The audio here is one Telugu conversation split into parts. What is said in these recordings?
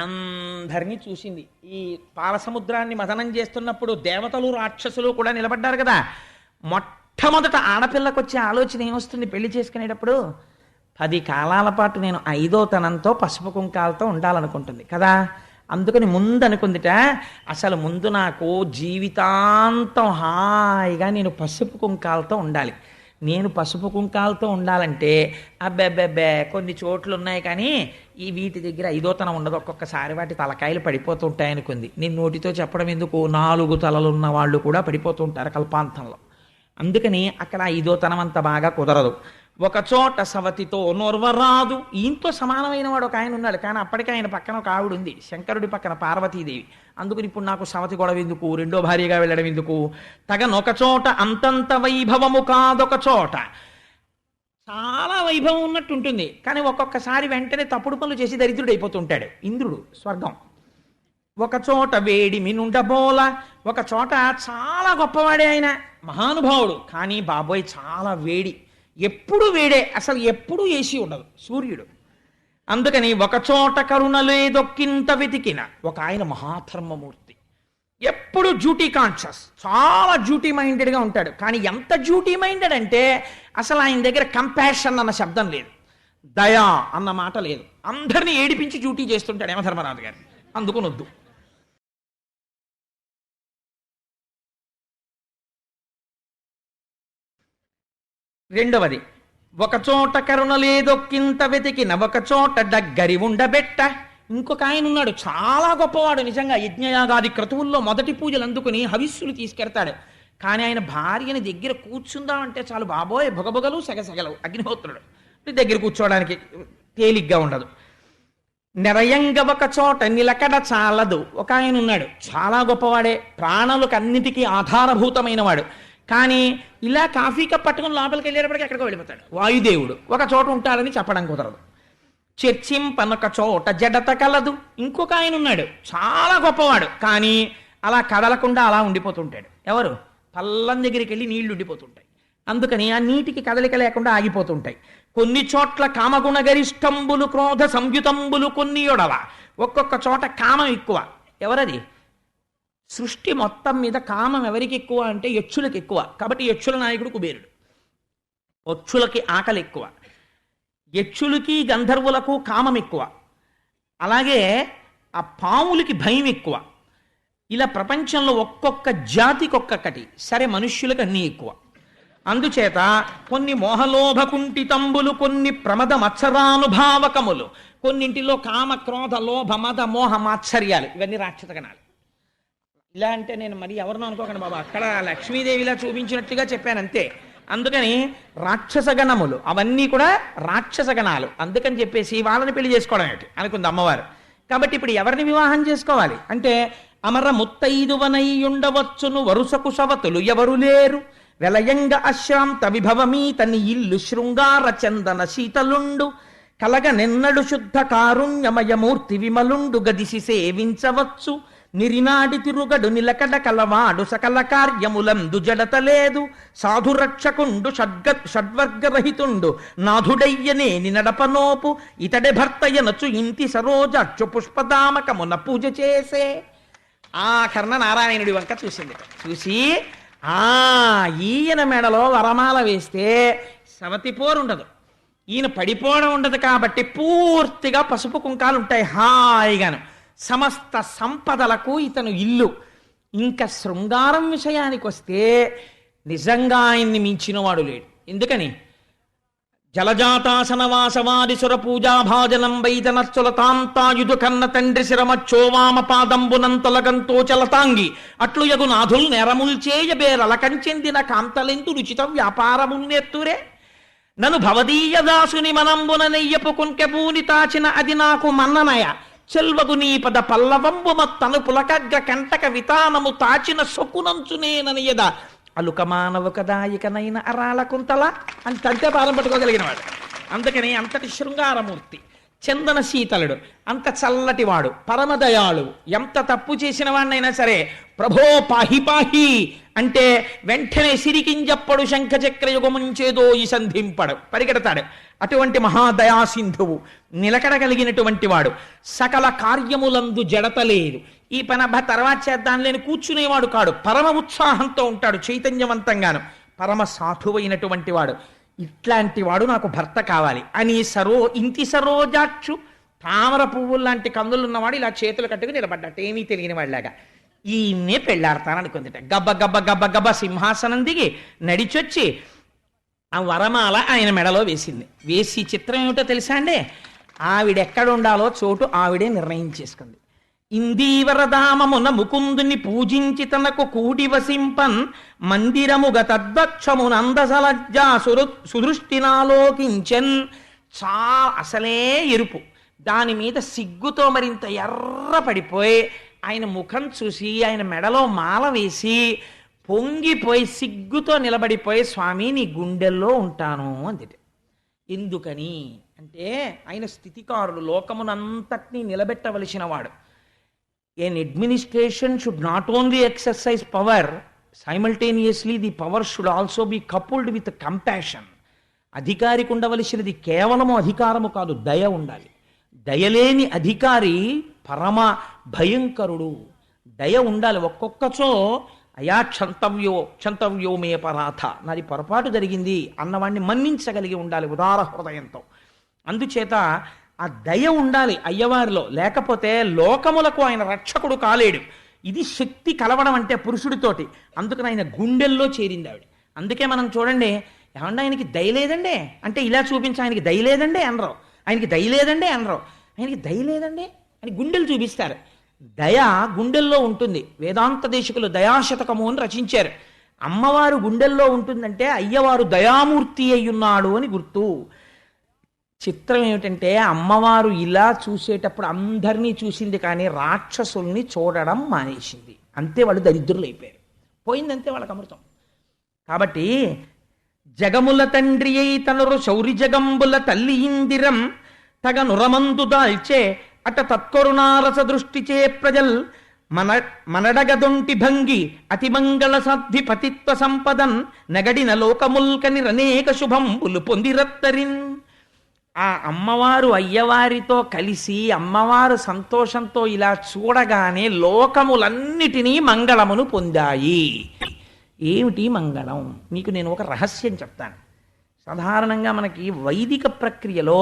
అందరినీ చూసింది. ఈ పాలసముద్రాన్ని మదనం చేస్తున్నప్పుడు దేవతలు రాక్షసులు కూడా నిలబడ్డారు కదా. మొట్టమొదట ఆడపిల్లకు వచ్చే ఆలోచన ఏమొస్తుంది పెళ్లి చేసుకునేటప్పుడు? 10 కాలాల పాటు నేను 5వ తనంతో పసుపు కుంకాలతో ఉండాలనుకుంటుంది కదా. అందుకని ముందు అనుకుందిట, అసలు ముందు నాకు జీవితాంతం హాయిగా నేను పసుపు కుంకాలతో ఉండాలి. నేను పసుపు కుంకాలతో ఉండాలంటే అబ్బెబ్బెబ్బే కొన్ని చోట్లు ఉన్నాయి కానీ ఈ వీటి దగ్గర 5వ తనం ఉండదు, ఒక్కొక్కసారి వాటి తలకాయలు పడిపోతూ ఉంటాయనుకుంది. నేను నోటితో చెప్పడం ఎందుకు, 4 తలలున్న వాళ్ళు కూడా పడిపోతూ ఉంటారు కల్పాంతంలో. అందుకని అక్కడ 5వ తనం అంత బాగా కుదరదు. ఒకచోట సవతితో నోర్వరాదు. ఈయనతో సమానమైన వాడు ఒక ఆయన ఉన్నాడు, కానీ అప్పటికే ఆయన పక్కన ఒక ఆవిడ ఉంది, శంకరుడి పక్కన పార్వతీదేవి. అందుకని ఇప్పుడు నాకు సవతి గొడవ ఎందుకు, రెండో భార్యగా వెళ్ళడం ఎందుకు? తగనొకచోట అంతంత వైభవము కాదొక చోట. చాలా వైభవం ఉన్నట్టు ఉంటుంది, కానీ ఒక్కొక్కసారి వెంటనే తప్పుడు పనులు చేసి దరిద్రుడు అయిపోతుంటాడు. ఇంద్రుడు స్వర్గం. ఒకచోట వేడి మినుండబోల, ఒక చోట చాలా గొప్పవాడే ఆయన, మహానుభావుడు, కానీ బాబోయ్ చాలా వేడి, ఎప్పుడు వేడే, అసలు ఎప్పుడూ ఏసీ ఉండదు, సూర్యుడు. అందుకని ఒకచోట కరుణ లేదొక్కింత వెతికిన ఒక ఆయన మహాధర్మమూర్తి, ఎప్పుడు డ్యూటీ కాన్షియస్, చాలా డ్యూటీ మైండెడ్గా ఉంటాడు. కానీ ఎంత డ్యూటీ మైండెడ్ అంటే అసలు ఆయన దగ్గర కంపాషన్ అన్న శబ్దం లేదు, దయా అన్న మాట లేదు. అందరినీ ఏడిపించి డ్యూటీ చేస్తుంటాడు యమధర్మరాజు గారు. అందుకునొద్దు. రెండవది, ఒకచోట కరుణ లేదొక్కింత వెతికిన ఒకచోట డగ్గరి ఉండబెట్ట. ఇంకొక ఆయన ఉన్నాడు చాలా గొప్పవాడు, నిజంగా యజ్ఞయాగాది క్రతువుల్లో మొదటి పూజలు అందుకుని హవిస్సులు తీసుకెడతాడు. కానీ ఆయన భార్యని దగ్గర కూర్చుందామంటే చాలు బాబోయ్ భొగభొగలు సెగసెగలు, అగ్నిహోత్రుడు దగ్గర కూర్చోవడానికి తేలిగ్గా ఉండదు. నిరయంగ ఒక చోట నిలకడ చాలదు. ఒక ఆయన ఉన్నాడు చాలా గొప్పవాడే, ప్రాణులకు అన్నిటికీ ఆధారభూతమైన వాడు, కానీ ఇలా కాఫీ కప్ పట్టుకుని లోపలికి వెళ్ళేటప్పటికి ఎక్కడికో వెళ్ళిపోతాడు. వాయుదేవుడు ఒక చోట ఉంటాడని చెప్పడం కుదరదు. చర్చింపనొక చోట జడత కలదు. ఇంకొక ఆయన ఉన్నాడు చాలా గొప్పవాడు, కానీ అలా కదలకుండా అలా ఉండిపోతుంటాడు. ఎవరు? పల్లం దగ్గరికి వెళ్ళి నీళ్లు ఉండిపోతుంటాయి, అందుకని ఆ నీటికి కదలిక లేకుండా ఆగిపోతుంటాయి. కొన్ని చోట్ల కామగుణ గరిష్టంబులు క్రోధ సంయుతంబులు కొన్ని యొడవ. ఒక్కొక్క చోట కామం ఎక్కువ. ఎవరది? సృష్టి మొత్తం మీద కామం ఎవరికి ఎక్కువ అంటే యక్షులకు ఎక్కువ, కాబట్టి యక్షుల నాయకుడు కుబేరుడు. యక్షులకి ఆకలి ఎక్కువ, యక్షులకి గంధర్వులకు కామం ఎక్కువ, అలాగే ఆ పాములకి భయం ఎక్కువ. ఇలా ప్రపంచంలో ఒక్కొక్క జాతికి ఒక్కొక్కటి. సరే, మనుష్యులకు అన్నీ ఎక్కువ. అందుచేత కొన్ని మోహలోభ కుంఠితంబులు, కొన్ని ప్రమద మత్సరానుభావకములు, కొన్నింటిలో కామ క్రోధ లోభ మద మోహ మాత్సర్యాలు, ఇవన్నీ రాక్షస గణాలు. ఇలా అంటే నేను మరి ఎవరినో అనుకోకండి బాబా, అక్కడ లక్ష్మీదేవిలా చూపించినట్టుగా చెప్పానంతే. అందుకని రాక్షస గణములు అవన్నీ కూడా రాక్షస గణాలు. అందుకని చెప్పేసి వాళ్ళని పెళ్లి చేసుకోవడం ఏంటి అనుకుంది అమ్మవారు. కాబట్టి ఇప్పుడు ఎవరిని వివాహం చేసుకోవాలి అంటే, అమర ముత్తైదువనై ఉండవచ్చును వరుసకు సవతులు ఎవరు లేరు, వెలయంగ అశ్రాంత విభవమీ తని ఇల్లు శృంగార చందన శీతలుండు, కలగ నెన్నడు శుద్ధ కారుణ్యమయమూర్తి విమలుండు గదిసి సేవించవచ్చు, నిరినాడి తిరుగడు నిలకడ కలవాడు సకల కార్యములందు జడత లేదు, సాధురక్షకుండు షడ్వర్గరహితుండు నాథుడయ్యనేని నడపనోపు, ఇతడే భర్తయనచు ఇంటి సరోజాక్షు పుష్పదామకమున పూజ చేసే. ఆ కర్ణ నారాయణుడి వంక చూసింది. చూసి ఈయన మెడలో వరమాల వేస్తే సవతి పోరు ఉండదు, ఈయన పడిపోవడం ఉండదు, కాబట్టి పూర్తిగా పసుపు కుంకాలు ఉంటాయి హాయిగాను. సమస్త సంపదలకు ఇతను ఇల్లు. ఇంకా శృంగారం విషయానికి వస్తే నిజంగా ఆయన్ని మించినవాడు లేడు. ఎందుకని? జలజాతాసన వాసవాది సుర పూజా భాజనం వైదనచ్చుల తాంతాయుధు కన్న తండ్రి శిరమచ్చోవామ పాదంబునంతొలగంతో చలతాంగి అట్లు యగు నాథుల్ నెరముల్చేయబేరల కంచెందిన కాంతలెందు రుచిత వ్యాపారమున్నెత్తురే, నన్ను భవదీయ దాసుని మనంబున నెయ్యపు కుంకెపూని తాచిన అది నాకు మన్ననయ, చెల్వగు నీ పద పల్లవంబు మత్తను పులకగ్ర కంటక వితానము తాచిన సొక్కునంచునేననియద అలుక మానవ కదాయికనైన అరాళ కుంతల అని తంతే పాదం పట్టుకోగలిగిన వాడు. అందుకని అంతటి శృంగారమూర్తి, చందన శీతలుడు, అంత చల్లటివాడు, పరమదయాళు. ఎంత తప్పు చేసిన వాడినైనా సరే ప్రభో పాహి పాహి అంటే వెంటనే సిరికింజప్పడు శంఖచక్ర యుగముంచేదో ఈ సంధింపడు, పరిగెడతాడు. అటువంటి మహాదయాసింధువు, నిలకడ కలిగినటువంటి వాడు, సకల కార్యములందు జడత లేదు. ఈ పని అబ్బా తర్వాత చేద్దాం లేని కూర్చునేవాడు కాడు. పరమ ఉత్సాహంతో ఉంటాడు, చైతన్యవంతంగాను, పరమ సాధువైనటువంటి వాడు. ఇట్లాంటి వాడు నాకు భర్త కావాలి అని ఇంటి సరోజాక్షు, తామర పువ్వులు లాంటి కందులున్నవాడు ఇలా చేతులు కట్టుకుని నిలబడ్డట్టు, ఏమీ తెలియని వాళ్ళలాగా. ఈయన్నే పెళ్ళాడతాననుకుందిట. గబ్బ గబ్బ గబ్బ గబ్బ సింహాసనం దిగి నడిచొచ్చి ఆ వరమాల ఆయన మెడలో వేసింది. వేసి చిత్రం ఏమిటో తెలుసా అండి, ఆవిడెక్కడ ఉండాలో చోటు ఆవిడే నిర్ణయించేసుకుంది. ఇందీవరధామమున ముకుందుని పూజించి తనకు కూడి వసింపన్ మందిరముగ తద్వక్షమునందసలజ్జా సుదృష్టినాలోకించన్. అసలే ఎరుపు, దాని మీద సిగ్గుతో మరింత ఎర్ర పడిపోయి ఆయన ముఖం చూసి ఆయన మెడలో మాల వేసి పొంగిపోయి సిగ్గుతో నిలబడిపోయి, స్వామి నీ గుండెల్లో ఉంటాను అంది. ఎందుకని అంటే ఆయన స్థితికారులు, లోకమునంతటినీ నిలబెట్టవలసిన వాడు. An administration should not only exercise power, simultaneously the power should also be coupled with compassion. అధికారికి ఉండవలసినది కేవలము అధికారము కాదు, దయ ఉండాలి. దయలేని అధికారి పరమ భయంకరుడు. దయ ఉండాలి. ఒక్కొక్కచో అయా క్షంతవ్యో మే పరాథ, నాది పొరపాటు జరిగింది అన్నవాడిని మన్నించగలిగి ఉండాలి ఉదార హృదయంతో. అందుచేత ఆ దయ ఉండాలి అయ్యవారిలో, లేకపోతే లోకములకు ఆయన రక్షకుడు కాలేడు. ఇది శక్తి కలవడం అంటే పురుషుడితోటి. అందుకని ఆయన గుండెల్లో చేరింది ఆవిడ. అందుకే మనం చూడండి, ఏమన్నా ఆయనకి దయ లేదండి అంటే ఇలా చూపించి ఆయనకి దయ లేదండి అనరు, ఆయనకి దయ లేదండి అనరు, ఆయనకి దయ లేదండి అని గుండెలు చూపిస్తారు. దయ గుండెల్లో ఉంటుంది. వేదాంత దేశికులు దయాశతకము అని రచించారు. అమ్మవారు గుండెల్లో ఉంటుందంటే అయ్యవారు దయామూర్తి అయ్యున్నాడు అని గుర్తు. చిత్రం ఏమిటంటే అమ్మవారు ఇలా చూసేటప్పుడు అందరినీ చూసింది, కానీ రాక్షసుల్ని చూడడం మానేసింది. అంతే, వాళ్ళు దరిద్రులు అయిపోయారు. పోయిందంతే వాళ్ళకి అమృతం. కాబట్టి జగముల తండ్రి అయి తనరు శౌరి జగంబుల తల్లి ఇందిరం తగ నురమందు దాల్చే అట తత్కరుణారస దృష్టిచే ప్రజల్ మనడగదొంటి భంగి అతిమంగళ సాధ్వి పతిత్వ సంపదన్ నగడిన లోకముల్కని రనేక శుభంబులు పొందిరత్తరిన్. ఆ అమ్మవారు అయ్యవారితో కలిసి అమ్మవారు సంతోషంతో ఇలా చూడగానే లోకములన్నిటినీ మంగళమును పొందాయి. ఏమిటి మంగళం? మీకు నేను ఒక రహస్యం చెప్తాను. సాధారణంగా మనకి వైదిక ప్రక్రియలో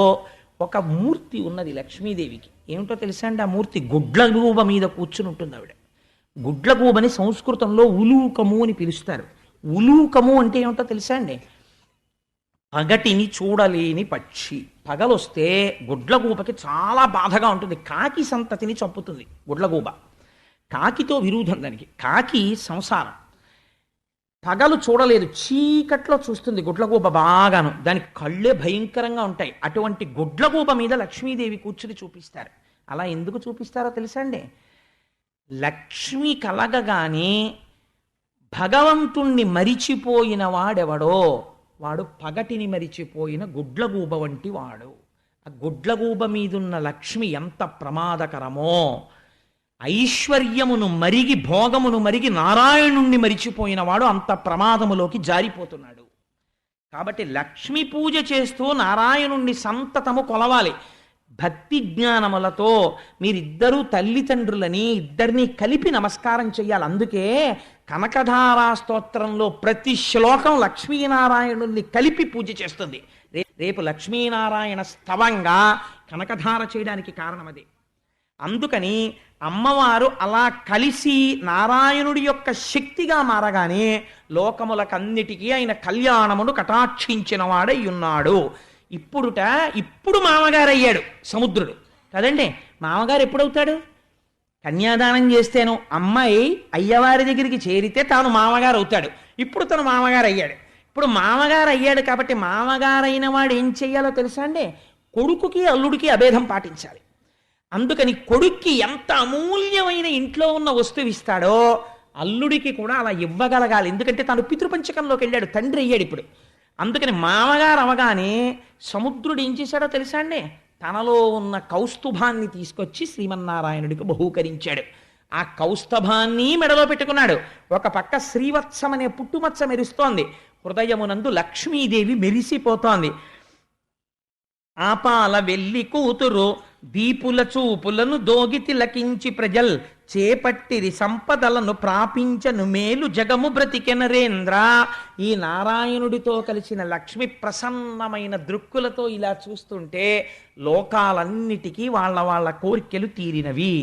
ఒక మూర్తి ఉన్నది లక్ష్మీదేవికి. ఏమిటో తెలుసా అండి? ఆ మూర్తి గుడ్లగూబ మీద కూర్చుని ఉంటుంది ఆవిడ. గుడ్లగూబని సంస్కృతంలో ఉలూకము అని పిలుస్తారు. ఉలూకము అంటే ఏమిటో తెలుసా అండి? పగటిని చూడలేని పక్షి. పగలొస్తే గుడ్లగూబకి చాలా బాధగా ఉంటుంది. కాకి సంతతిని చంపుతుంది గుడ్లగూబ. కాకితో విరోధం దానికి. కాకి సంసారం. పగలు చూడలేదు, చీకట్లో చూస్తుంది గుడ్లగూబ బాగాను. దానికి కళ్ళే భయంకరంగా ఉంటాయి. అటువంటి గుడ్లగూబ మీద లక్ష్మీదేవి కూర్చుని చూపిస్తారు. అలా ఎందుకు చూపిస్తారో తెలుసా అండి? లక్ష్మి కలగగానే భగవంతుణ్ణి మరిచిపోయిన వాడెవడో వాడు పగటిని మరిచిపోయిన గుడ్లగూబ వంటి వాడు. ఆ గుడ్లగూబ మీదున్న లక్ష్మి ఎంత ప్రమాదకరమో, ఐశ్వర్యమును మరిగి భోగమును మరిగి నారాయణుణ్ణి మరిచిపోయిన వాడు అంత ప్రమాదములోకి జారిపోతున్నాడు. కాబట్టి లక్ష్మీ పూజ చేస్తూ నారాయణుణ్ణి సంతతము కొలవాలి. భక్తి జ్ఞానములతో మీరిద్దరూ తల్లిదండ్రులని ఇద్దరినీ కలిపి నమస్కారం చెయ్యాలి. అందుకే కనకధారా స్తోత్రంలో ప్రతి శ్లోకం లక్ష్మీనారాయణుల్ని కలిపి పూజ చేస్తుంది. రేపు లక్ష్మీనారాయణ స్తవంగా కనకధార చేయడానికి కారణం అదే. అందుకని అమ్మవారు అలా కలిసి నారాయణుడి యొక్క శక్తిగా మారగానే లోకములకన్నిటికీ ఆయన కళ్యాణమును కటాక్షించిన వాడై ఉన్నాడు. ఇప్పుడు మామగారు అయ్యాడు సముద్రుడు కదండి. మామగారు ఎప్పుడవుతాడు? కన్యాదానం చేస్తేను అమ్మాయి అయ్యవారి దగ్గరికి చేరితే తాను మామగారు అవుతాడు. ఇప్పుడు తను మామగారు అయ్యాడు. ఇప్పుడు మామగారు అయ్యాడు కాబట్టి మామగారైన వాడు ఏం చెయ్యాలో తెలుసా అండి? కొడుకుకి అల్లుడికి అభేదం పాటించాలి. అందుకని కొడుక్కి ఎంత అమూల్యమైన ఇంట్లో ఉన్న వస్తువు ఇస్తాడో అల్లుడికి కూడా అలా ఇవ్వగలగాలి. ఎందుకంటే తాను పితృపంచకంలోకి వెళ్ళాడు, తండ్రి అయ్యాడు ఇప్పుడు. అందుకని మామగారు అవగానే సముద్రుడు ఏం చేశాడో తెలుసా అండి? తనలో ఉన్న కౌస్తుభాన్ని తీసుకొచ్చి శ్రీమన్నారాయణుడికి బహూకరించాడు. ఆ కౌస్తభాన్ని మెడలో పెట్టుకున్నాడు. ఒక పక్క శ్రీవత్సం అనే పుట్టుమచ్చ మెరుస్తోంది. హృదయమునందు లక్ష్మీదేవి మెరిసిపోతోంది. ఆపాల వెల్లి కూతురు దీపుల చూపులను దోగి తిలకించి ప్రజల్ చేపట్టిరి సంపదలను ప్రాపించను మేలు జగము బ్రతికెనరేంద్ర. ఈ నారాయణుడితో కలిసిన లక్ష్మి ప్రసన్నమైన దృక్కులతో ఇలా చూస్తుంటే లోకాలన్నిటికీ వాళ్ళ వాళ్ళ కోరికలు తీరినవి.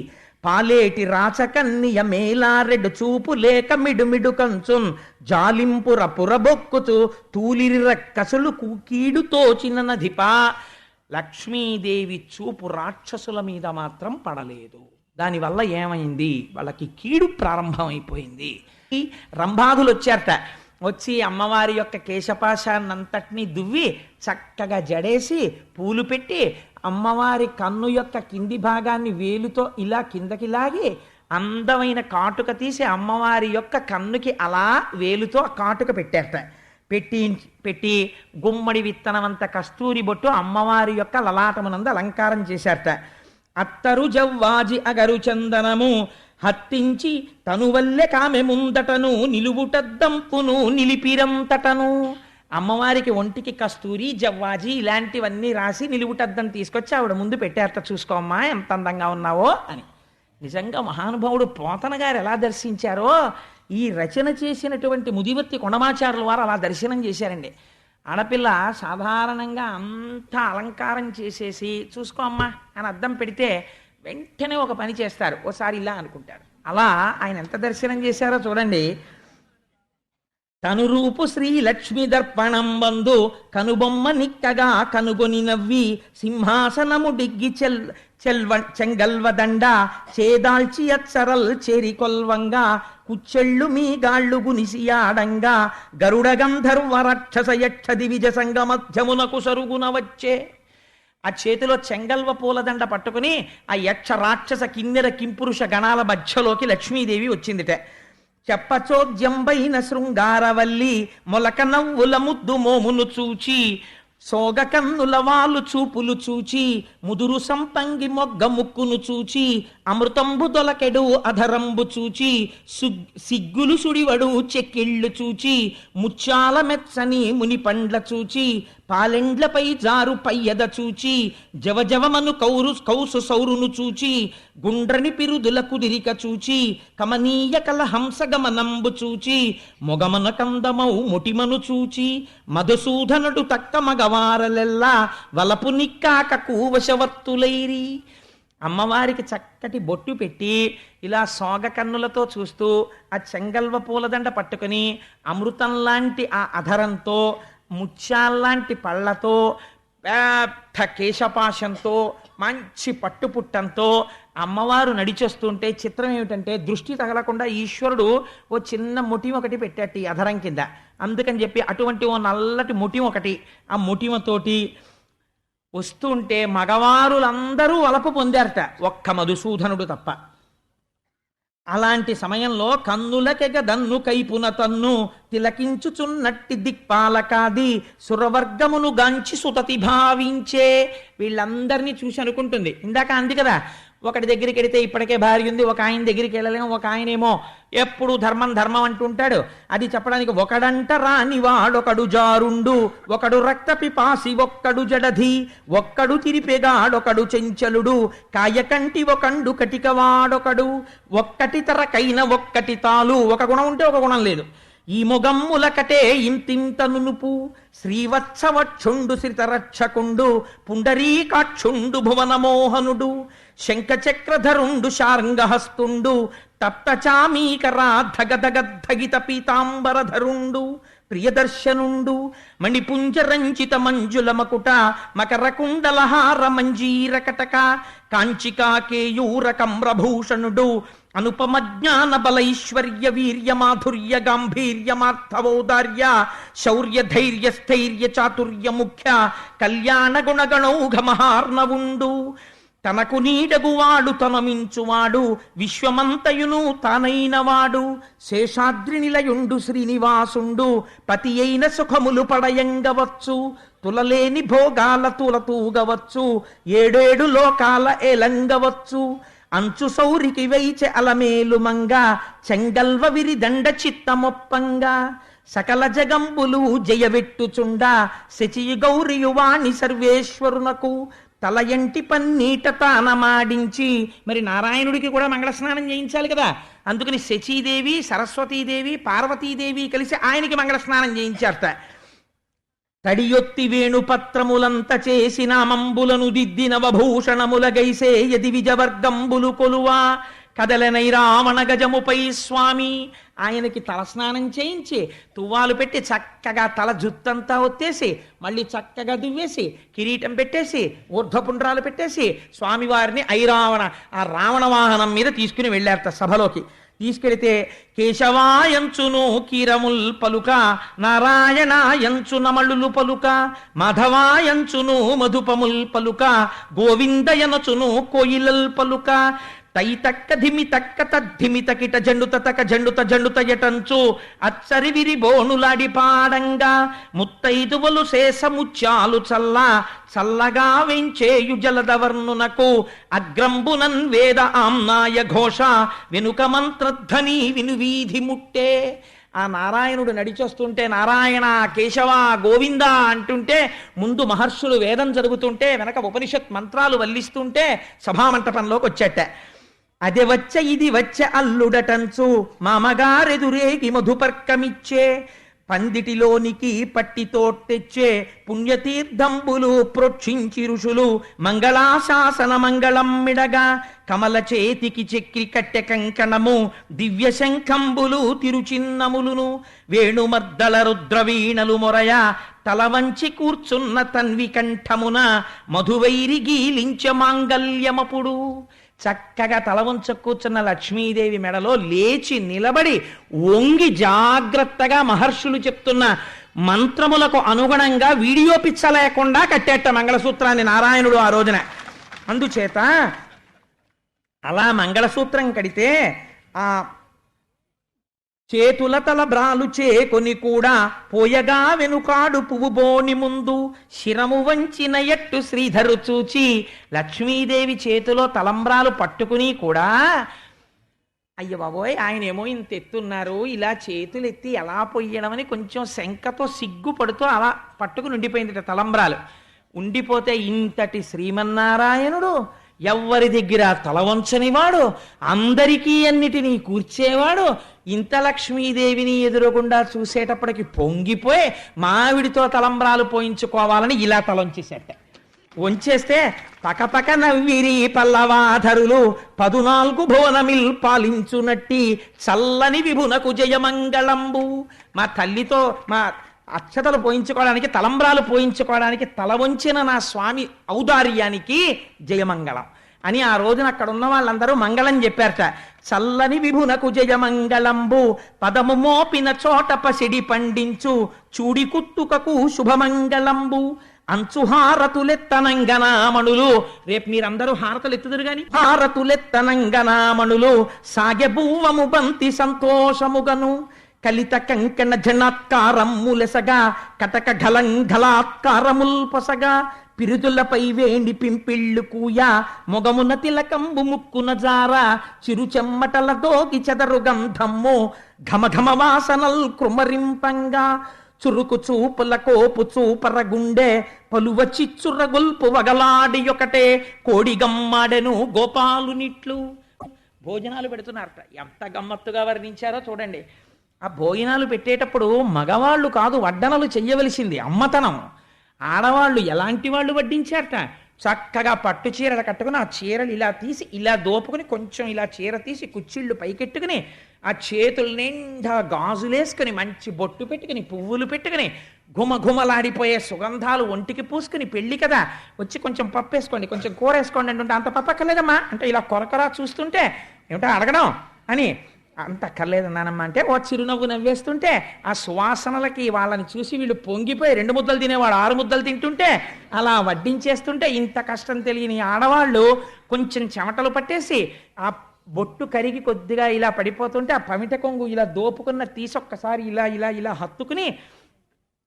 పాలేటి రాచకన్నియ మేలారెడు చూపు లేక మిడుమిడు కంచున్ జాలింపుర పురబొక్కుతూ తూలిరి రక్కసులు కీడు తోచిన నధిపా. లక్ష్మీదేవి చూపు రాక్షసుల మీద మాత్రం పడలేదు. దానివల్ల ఏమైంది, వాళ్ళకి కీడు ప్రారంభమైపోయింది. రంభాదులు వచ్చారట. వచ్చి అమ్మవారి యొక్క కేశపాశాన్నంతటినీ దువ్వి చక్కగా జడేసి పూలు పెట్టి అమ్మవారి కన్ను యొక్క కింది భాగాన్ని వేలుతో ఇలా కిందకి లాగి అందమైన కాటుక తీసి అమ్మవారి యొక్క కన్నుకి అలా వేలుతో కాటుక పెట్టారట. పెట్టి గుమ్మడి విత్తనమంత కస్తూరి బొట్టు అమ్మవారి యొక్క లలాటమునందు అలంకారం చేశారట. అత్తరు జవ్వాజి అగరు చందనము హత్తించి తనువల్లె కామె ముందటను నిలువుటద్దంపును నిలిపిరంతటను. అమ్మవారికి ఒంటికి కస్తూరి జవ్వాజి ఇలాంటివన్నీ రాసి నిలువుటద్దం తీసుకొచ్చి ఆవిడ ముందు పెట్టారట. చూసుకోమ్మా ఎంత అందంగా ఉన్నావో అని. నిజంగా మహానుభావుడు పోతన గారు ఎలా దర్శించారో ఈ రచన చేసినటువంటి ముదివర్తి కొండమాచారుల వారు అలా దర్శనం చేశారండి. ఆడపిల్ల సాధారణంగా అంత అలంకారం చేసేసి చూసుకో అమ్మా అని అద్దం పెడితే వెంటనే ఒక పని చేస్తారు, ఓసారి ఇలా అనుకుంటారు. అలా ఆయన ఎంత దర్శనం చేశారో చూడండి. తనురూపు శ్రీ లక్ష్మి దర్పణం బందు కనుబొమ్మ నిక్కగా కనుగొని నవ్వి సింహాసనము డిగ్గి చెంగల్వదండ చేదాల్చి అచ్చరల్ చేరి కొల్వంగా కుచ్చెళ్ళు మీ గాళ్ళు గునిసియాడంగా గరుడ గంధర్వ రక్షస యక్ష దివిజ సంగ మధ్యమునకు సరుగున వచ్చే. ఆ చేతిలో చెంగల్వ పూలదండ పట్టుకుని ఆ యక్ష రాక్షస కిన్నెర కింపురుష గణాల మధ్యలోకి లక్ష్మీదేవి వచ్చిందిట. చెప్పచోద్యంబైన శృంగారవల్లి మొలక నవ్వుల ముద్దు మోమును చూచి సోగ కన్నుల వాళ్ళు చూపులు చూచి ముదురు సంపంగి మొగ్గ ముక్కును చూచి అమృతంబు దొలకెడు అధరంబు చూచి సిగ్గులు సుడివడు చెక్కిళ్ళు చూచి ముచ్చాల మెచ్చని ముని పండ్ల చూచి పాలెండ్లపై జారు పయ్యద చూచి జవజవమను కౌసు సౌరును చూచి గుండ్రని పిరుదుల కుదిరిక చూచి కమనీయ కల హంసగమనంబు చూచి మొగమన కందమౌ ముటిమను చూచి మధుసూదనుడు తక్క మగవారలెల్లా వలపు నిక్కాక కూవశవర్తులైరి. అమ్మవారికి చక్కటి బొట్టు పెట్టి ఇలా సోగ కన్నులతో చూస్తూ ఆ చెంగల్వ పూలదండ పట్టుకుని అమృతం లాంటి ఆ అధరంతో ముత్యాల్లాంటి పళ్ళతో పెద్ద కేశపాశంతో మంచి పట్టుపుట్టంతో అమ్మవారు నడిచొస్తుంటే చిత్రం ఏమిటంటే దృష్టి తగలకుండా ఈశ్వరుడు ఓ చిన్న ముఠి ఒకటి పెట్టాడు ఈ అధరం కింద. అందుకని చెప్పి అటువంటి ఓ నల్లటి ముఠి ఒకటి ఆ ముఠిమతోటి వస్తుంటే మగవారులందరూ వలపు పొందారట, ఒక్క మధుసూదనుడు తప్ప. అలాంటి సమయంలో కన్నులకెగ దన్ను కైపున తన్ను తిలకించుచున్నట్టి దిక్పాలకాది సురవర్గమును గాంచి సుతతి భావించే. వీళ్ళందరినీ చూసి అనుకుంటుంది, ఇందాక అంది కదా ఒకటి దగ్గరికి వెడితే ఇప్పటికే భార్య ఉంది, ఒక ఆయన దగ్గరికి వెళ్ళలేము, ఒక ఆయనేమో ఎప్పుడు ధర్మం ధర్మం అంటుంటాడు. అది చెప్పడానికి ఒకడంట రాని వాడొకడు జారుండు, ఒకడు రక్త పిపాసి ఒక్కడు జడధి, ఒక్కడు తిరిపెగాడొకడు చెంచలుడు, కాయకంటి ఒకండు కటిక వాడొకడు, ఒక్కటి తరకైన ఒక్కటి తాలు. ఒక గుణం ఉంటే ఒక గుణం లేదు. ఈ మొగమ్ములకటే ఇంతింత నునుపు శ్రీవత్సవక్షుండు శ్రితరక్షకుండు పుండరీకాక్షుండు భువనమోహనుడు శంఖచక్రధరుండు శార్ంగహస్తుండు తప్తచామీకరా ధగధగద్ధగిత పీతాంబరధరుండు ప్రియదర్శనుండు మణిపుంజరంచిత మంజుల మకుట మకరకుండలహార మంజీర కటక కాంచికాకేయూర కమ్రభూషణుడు అనుపమ జ్ఞాన బలైశ్వర్య వీర్య మాధుర్య గాంభీర్యమార్థవౌదార్య శౌర్య ధైర్య స్థైర్య చాతుర్య ముఖ్య కళ్యాణ గుణగణౌఘ మహార్ణవుండు తనకు నీడగువాడు తనమించువాడు విశ్వమంతయును తానైనవాడు శేషాద్రి నిలయుండు శ్రీనివాసుండు పతి అయిన సుఖములు పడయంగవచ్చు తులలేని భోగాల తులతూగవచ్చు ఏడేడు లోకాల ఏలంగవచ్చు అంచు సౌరికి వైచె అలమేలు మంగ చెంగల్వ విరిదండ చిత్తమొప్పంగా సకల జగంబులు జయవెట్టుచుండ శచియు గౌరియువాణి సర్వేశ్వరునకు తల ఎంటి పన్నీట తానమాడించి. మరి నారాయణుడికి కూడా మంగళ స్నానం చేయించాలి కదా, అందుకని శచీదేవి, సరస్వతీదేవి, పార్వతీదేవి కలిసి ఆయనకి మంగళ స్నానం చేయించారట. తడియొత్తి వేణుపత్రములంత చేసి నామంబులను దిద్ది నవభూషణముల గైసే యది విజవర్గంబులు కొలువా కదలనై రావణ గజముపై స్వామి. ఆయనకి తలస్నానం చేయించి తువ్వాలు పెట్టి చక్కగా తల జుత్తంతా ఒత్తేసి మళ్ళీ చక్కగా దువ్వేసి కిరీటం పెట్టేసి ఊర్ధ్వపుండ్రాలు పెట్టేసి స్వామివారిని ఐరావణ ఆ రావణ వాహనం మీద తీసుకుని వెళ్ళారట సభలోకి. తీసుకెళితే కేశవాయంచును కీరముల్ పలుక, నారాయణాయంచు నమళులు పలుక, మాధవాయంచును మధుపముల్ పలుక, గోవిందయనచును కోయిలల్ పలుక, తైతక్క ధిమితక్క తద్ధిమితకిట జండుత తక జండుత జండుత యటంచు అచ్చరి విరి బోనులాడి పాడంగా ముత్తైదువలు శేషముత్యాలు చల్ల చల్లగా వెంచేయు జలదవర్ణునకు అగ్రంబునన్ వేద ఆమ్నాయ ఘోష వెనుక మంత్రధ్వని వినువీధి ముట్టే. ఆ నారాయణుడు నడిచొస్తుంటే నారాయణ కేశవ గోవింద అంటుంటే ముందు మహర్షులు వేదం జరుగుతుంటే వెనక ఉపనిషత్ మంత్రాలు వల్లిస్తుంటే సభామంటపంలోకి వచ్చేట. అదే వచ్చ ఇది వచ్చే అల్లుడటంచు మామగారెదురేగి మధుపర్కమిచ్చే, పందిటిలోనికి పట్టితో తెచ్చే పుణ్యతీర్థంబులు ప్రోక్షించి ఋషులు మంగళాశాసన మంగళం మిడగా, కమల చేతికి చక్రి కట్టె కంకణము దివ్య శంఖంబులు తిరుచిన్నములును, వేణుమర్దల రుద్రవీణలు మొరయ తల వంచి కూర్చున్న తన్వి కంఠమున మధువైరి గీలించ మాంగల్యమపుడు. చక్కగా తల వంచ కూర్చున్న లక్ష్మీదేవి మెడలో లేచి నిలబడి వంగి జాగ్రత్తగా మహర్షులు చెప్తున్న మంత్రములకు అనుగుణంగా వీడియో పిచ్చ లేకుండా కట్టేట మంగళసూత్రాన్ని నారాయణుడు ఆ రోజున. అందుచేత అలా మంగళసూత్రం కడితే ఆ చేతుల తల బ్రాలు చేకొని కూడా పోయగా వెనుకాడు పువ్వు బోని ముందు శిరము వంచిన ఎట్టు శ్రీధరు చూచి, లక్ష్మీదేవి చేతిలో తలంబ్రాలు పట్టుకుని కూడా అయ్య బాబోయ్ ఆయనేమో ఇంత ఎత్తున్నారు, ఇలా చేతులు ఎత్తి ఎలా పొయ్యడమని కొంచెం శంకతో సిగ్గుపడుతూ అలా పట్టుకుని ఉండిపోయింది తలంబ్రాలు. ఉండిపోతే ఇంతటి శ్రీమన్నారాయణుడు ఎవ్వరి దగ్గర తల వంచనివాడు, అందరికీ అన్నిటినీ కూర్చేవాడు, ఇంత లక్ష్మీదేవిని ఎదురకుండా చూసేటప్పటికి పొంగిపోయి మావిడితో తలంబ్రాలు పోయించుకోవాలని ఇలా తలొంచేసేట. వంచేస్తే పకపక నవ్విరి పల్లవాధరులు 14 భువనమిల్ పాలించునట్టి చల్లని విభునకు జయమంగళంబు. మా తల్లితో మా అక్షతలు పోయించుకోవడానికి తలంబ్రాలు పోయించుకోవడానికి తల వంచిన నా స్వామి ఔదార్యానికి జయమంగళం అని ఆ రోజున అక్కడ ఉన్న వాళ్ళందరూ మంగళం చెప్పారట. చల్లని విభునకు జయమంగళంబు పదము మోపిన చోట పసిడి పండించు చూడి కుత్తుకకు శుభమంగళంబు. అంచుహారతులెత్తనంగనామణులు, రేపు మీరందరూ హారతలు ఎత్తుదురు గాని హారతులెత్తనంగనామణులు సాగె బూవము బంతి సంతోషముగను కలిత కంకణ జనాత్కారములెసగా కటక ఘలంఘలాత్కారముల్ పొసగా పిరుదులపై వేండి పింపిళ్ళు కూయ మొగమున తిలకంబు ముక్కున జార చిరు చెమ్మటల దోగి చెదరు గంధమ్ము ఘమఘమ వాసనల్ కృమరింపంగా చురుకు చూపుల కోపు చూపరగుండె పలువ చిచ్చురగొల్పు వగలాడి ఒకటే కోడి గమ్మాడెను గోపాలునిట్లు. భోజనాలు పెడుతున్నారట, ఎంత గమ్మత్తుగా వర్ణించారో చూడండి. ఆ భోజనాలు పెట్టేటప్పుడు మగవాళ్ళు కాదు వడ్డనలు చెయ్యవలసింది, అమ్మతనం. ఆడవాళ్ళు ఎలాంటి వాళ్ళు వడ్డించారట, చక్కగా పట్టు చీరలు కట్టుకుని ఆ చీరలు ఇలా తీసి ఇలా దోపుకుని కొంచెం ఇలా చీర తీసి కుచ్చిళ్ళు పైకెట్టుకుని ఆ చేతుల నిండా గాజులేసుకుని మంచి బొట్టు పెట్టుకుని పువ్వులు పెట్టుకుని ఘుమఘుమలాడిపోయే సుగంధాలు ఒంటికి పూసుకుని పెళ్ళి కదా వచ్చి కొంచెం పప్పు వేసుకోండి కొంచెం కూర వేసుకోండి అంటుంటే అంత పప్పు అక్కర్లేదమ్మా అంటే ఇలా కొరకొరా చూస్తుంటే ఏమిటో అడగడం అని అంత అక్కర్లేదన్నానమ్మా అంటే ఓ చిరునవ్వు నవ్వేస్తుంటే ఆ సువాసనలకి వాళ్ళని చూసి వీళ్ళు పొంగిపోయి 2 ముద్దలు తినేవాడు 6 ముద్దలు తింటుంటే అలా వడ్డించేస్తుంటే ఇంత కష్టం తెలియని ఆడవాళ్ళు కొంచెం చెమటలు పట్టేసి ఆ బొట్టు కరిగి కొద్దిగా ఇలా పడిపోతుంటే ఆ పమిట కొంగు ఇలా దోపుకున్న తీసి ఒక్కసారి ఇలా ఇలా ఇలా హత్తుకుని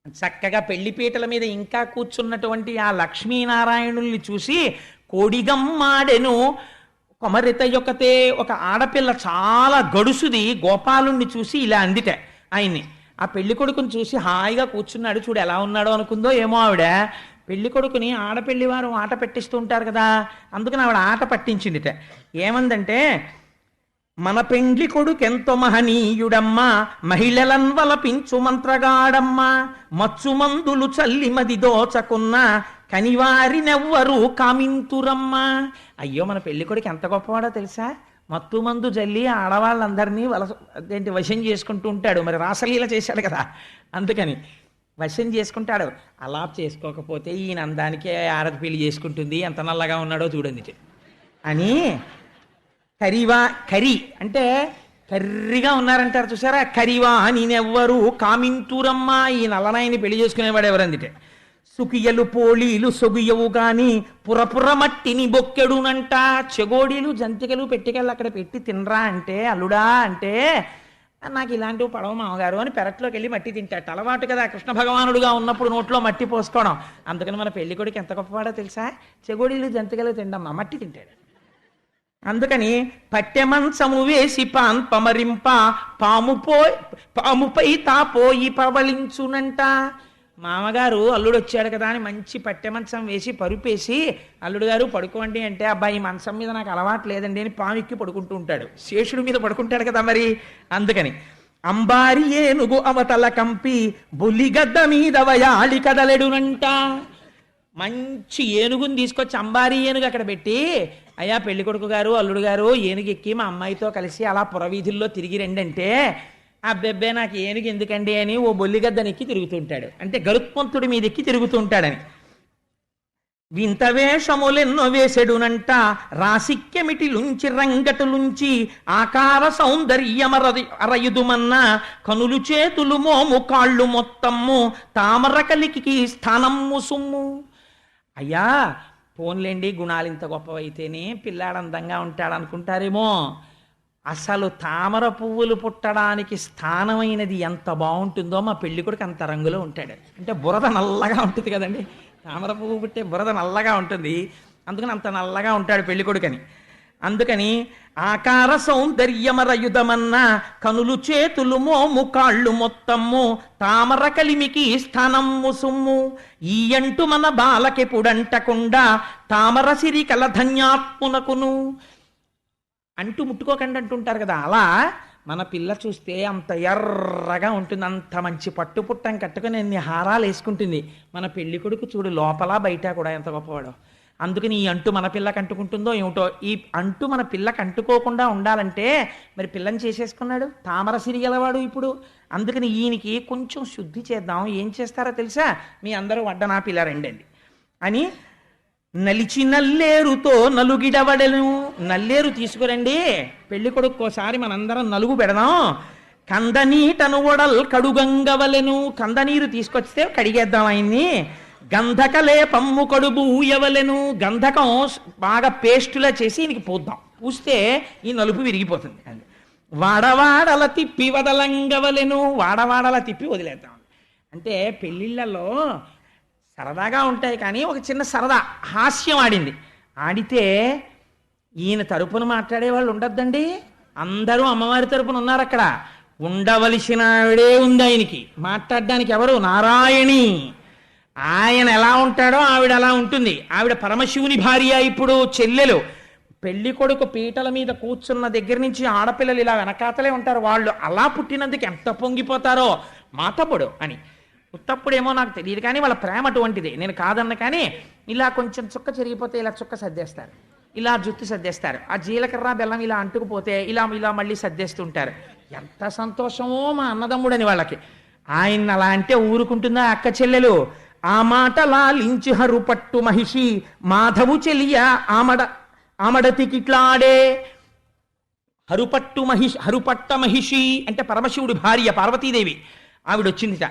చక్కగా పెళ్లిపీటల మీద ఇంకా కూర్చున్నటువంటి ఆ లక్ష్మీనారాయణుల్ని చూసి కోడిగమ్మాడెను కొమరిత యొక్కతే ఒక ఆడపిల్ల చాలా గడుసుది గోపాలుణ్ణి చూసి ఇలా అందిట ఆయన్ని ఆ పెళ్లి కొడుకుని చూసి హాయిగా కూర్చున్నాడు, చూడు ఎలా ఉన్నాడో అనుకుందో ఏమో ఆవిడ. పెళ్లి కొడుకుని ఆడపెళ్లి వారు ఆట పెట్టిస్తూ ఉంటారు కదా, అందుకని ఆవిడ ఆట పట్టించిందిట. ఏమందంటే, మన పెండ్లి కొడుకెంతో మహనీయుడమ్మా, మహిళలన్ వలపించు మంత్రగాడమ్మా, మచ్చుమందులు చల్లి మది దోచకున్న కనివారినెవ్వరూ కామింతురమ్మా. అయ్యో మన పెళ్లి కొడుకు ఎంత గొప్పవాడో తెలుసా, మత్తు మందు జల్లి ఆడవాళ్ళందరినీ అదేంటి వశం చేసుకుంటూ ఉంటాడు. మరి రాసలీల చేశాడు కదా, అందుకని వశం చేసుకుంటాడు. అలా చేసుకోకపోతే ఈయన అందానికే ఆడది పెళ్లి చేసుకుంటుంది, ఎంత నల్లగా ఉన్నాడో చూడండి అని. కరి అంటే కర్రిగా ఉన్నారంటారు చూసారా, కరివా నేనెవ్వరు కామింతురమ్మా, ఈ నల్లనాయని పెళ్లి చేసుకునేవాడు ఎవరందిటే. సుకియలు పోలీలు సొగుయవు గాని పురపుర మట్టిని బొక్కెడునంట. చెగోడీలు జంతికలు పెట్టికెళ్ళి అక్కడ పెట్టి తినరా అంటే, అల్లుడా అంటే, నాకు ఇలాంటివి పడవ మామగారు అని పెరట్లోకి వెళ్ళి మట్టి తింటాడు. అలవాటు కదా, కృష్ణ భగవానుడుగా ఉన్నప్పుడు నోట్లో మట్టి పోసుకోవడం. అందుకని మన పెళ్లి కొడుకు ఎంత గొప్పవాడో తెలుసా, చెగోడీలు జంతికలు తిండమ్మా, మట్టి తింటాడు. అందుకని పట్టెమంచము వేసి పమరింప పాముపై తాపోయి పవలించునంట. మామగారు అల్లుడు వచ్చాడు కదా అని మంచి పట్టెమంచం వేసి పరుపేసి, అల్లుడు గారు పడుకోండి అంటే, అబ్బాయి మంచం మీద నాకు అలవాటు లేదండి అని పామెక్కి పడుకుంటూ ఉంటాడు. శేషుడి మీద పడుకుంటాడు కదా మరి. అందుకని అంబారి ఏనుగు అవతల కంపి బొల్లిగద్ద మీద వయాలి కదలెడునంట. మంచి ఏనుగుని తీసుకొచ్చి అంబారీ ఏనుగు అక్కడ పెట్టి, అయ్యా పెళ్లి కొడుకు గారు అల్లుడు గారు ఏనుగు ఎక్కి మా అమ్మాయితో కలిసి అలా పురవీధుల్లో తిరిగి రండి అంటే, అబ్బెబ్బే నాకు ఏనుగు ఎందుకండి అని ఓ బొల్లిగద్దనెక్కి తిరుగుతుంటాడు. అంటే గరుత్మంతుడి మీద ఎక్కి తిరుగుతుంటాడని. వింత వేషములెన్నో వేసెడునంట, రాసిక్కెమిటిలుంచి రంగటులుంచి ఆకార సౌందర్యమరయుదుమన్న, కనులు చేతులు మోము కాళ్ళు మొత్తము తామర కలికి స్థానమ్ము సుమ్ము. అయ్యా పోన్లేండి, గుణాలు ఇంత గొప్పవైతేనే పిల్లాడు అందంగా ఉంటాడు అనుకుంటారేమో, అసలు తామర పువ్వులు పుట్టడానికి స్థానమైనది ఎంత బాగుంటుందో మా పెళ్లి కొడుకు అంత రంగులో ఉంటాడు. అంటే బురద నల్లగా ఉంటుంది కదండి, తామర పువ్వు పుట్టే బురద నల్లగా ఉంటుంది, అందుకని అంత నల్లగా ఉంటాడు పెళ్లి కొడుకని. అందుకని ఆకార సౌందర్యమరయుధమన్న, కనులు చేతులు మోము కాళ్ళు మొత్తము తామర కలిమికి స్థానమ్ము సుమ్ము, ఈ అంటూ మన బాలకెపుడంటకుండా తామర సిరి కల ధన్యాత్మునకును. అంటూ ముట్టుకోకండి అంటుంటారు కదా, అలా మన పిల్ల చూస్తే అంత ఎర్రగా ఉంటుంది, అంత మంచి పట్టు పుట్టం కట్టుకుని ఎన్ని హారాలు వేసుకుంటుంది. మన పెళ్లి కొడుకు చూడు లోపల బయట కూడా ఎంత గొప్పవాడో. అందుకని ఈ అంటు మన పిల్లకి అంటుకుంటుందో ఏమిటో. ఈ అంటు మన పిల్లకి అంటుకోకుండా ఉండాలంటే మరి పిల్లని చేసేసుకున్నాడు, తామర సిరిగలవాడు ఇప్పుడు. అందుకని ఈయనకి కొంచెం శుద్ధి చేద్దాం, ఏం చేస్తారో తెలుసా, మీ అందరూ వడ్డనా పిల్ల రండండి అని నలిచి నల్లేరుతో నలుగిడవడెను. నల్లేరు తీసుకురండి, పెళ్లి కొడుకోసారి మనందరం నలుగు పెడదాం. కందనీటను వడల్ కడుగంగవలెను, కందనీరు తీసుకొస్తే కడిగేద్దాం ఆయన్ని. గంధకలే పమ్ము కడుబు ఊయవలెను, గంధకం బాగా పేస్టులా చేసి ఈయనకి పూద్దాం, పూస్తే ఈ నలుపు విరిగిపోతుంది. వాడవాడల తిప్పి వదలంగవలెను, వాడవాడల తిప్పి వదిలేద్దాం. అంటే పెళ్ళిళ్ళలో సరదాగా ఉంటాయి కానీ ఒక చిన్న సరదా హాస్యం ఆడింది. ఆడితే ఈయన తరపున మాట్లాడే వాళ్ళు ఉండద్దండి, అందరూ అమ్మవారి తరపున ఉన్నారు అక్కడ. ఉండవలసిన ఆవిడే ఉంది ఆయనకి మాట్లాడడానికి. ఎవరు? నారాయణి. ఆయన ఎలా ఉంటాడో ఆవిడ అలా ఉంటుంది. ఆవిడ పరమశివుని భార్య, ఇప్పుడు చెల్లెలు. పెళ్లి కొడుకు పీటల మీద కూర్చున్న దగ్గర నుంచి ఆడపిల్లలు ఇలా వెనకాతలే ఉంటారు. వాళ్ళు అలా పుట్టినందుకు ఎంత పొంగిపోతారో, మా తమ్ముడు అని. ఉత్తప్పుడేమో నాకు తెలియదు కానీ వాళ్ళ ప్రేమ అటువంటిది, నేను కాదన్న. కానీ ఇలా కొంచెం చుక్క చెరిగిపోతే ఇలా చుక్క సర్దేస్తారు, ఇలా జుట్టు సర్దేస్తారు. ఆ జీలకర్ర బెల్లం ఇలా అంటుకుపోతే ఇలా ఇలా మళ్ళీ సర్దేస్తుంటారు. ఎంత సంతోషమో మా అన్నదమ్ముడని వాళ్ళకి. ఆయన అలా అంటే ఊరుకుంటుందా అక్క చెల్లెలు? ఆ మాట లాలించి హరుపట్టు మహిషి మాధవు చెలియ ఆమడతికిట్లాడే. హరుపట్ట మహిషి అంటే పరమశివుడి భార్య పార్వతీదేవి. ఆవిడ వచ్చిందిట.